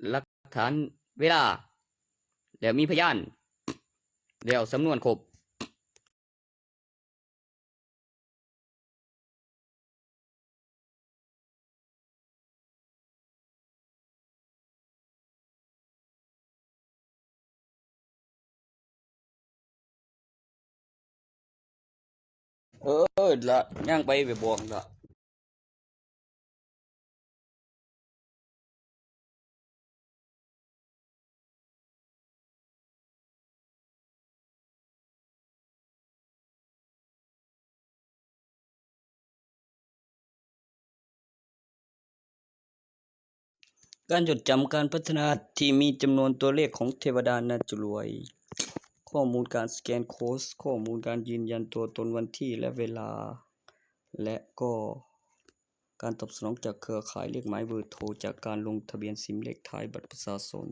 หลักฐานเวลาแล้วมีพยานแล้วสำนวนครบละย่างไปบอกละการจดจำการพัฒนาที่มีจำนวนตัวเลขของเทวดาน่าจะรวยข้อมูลการสแกนโค้ดข้อมูลการยืนยันตัวตนวันที่และเวลาและก็การตอบสนองจากเครือข่ายเลขหมายเบอร์โทรจากการลงทะเบียนซิมเลขท้ายบัตรประชาชน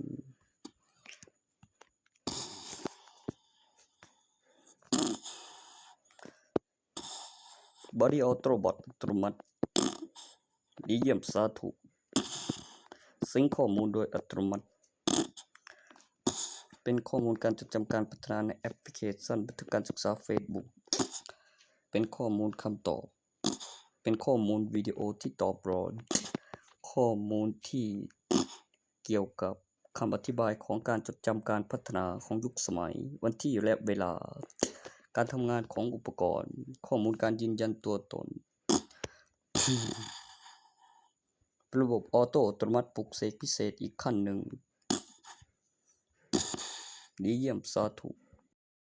Body Auto Bot อัตโนมัติดีเยี่ยมสาธุซิงค์ข้อมูลโดยอัตโนมัติเป็นข้อมูลการจดจำการพัฒนาในแอปพลิเคชันบันทึกการศึกษา Facebook เป็นข้อมูลคำตอบเป็นข้อมูลวิดีโอที่ตอบรอนข้อมูลที่เกี่ยวกับคำอธิบายของการจดจำการพัฒนาของยุคสมัยวันที่และเวลาการทำงานของอุปกรณ์ข้อมูลการยืนยันตัวตน ระบบออโต้อัตโนมัติปลุกเสกพิเศษอีกขั้นหนึ่งดีเยี่ยมสาธุ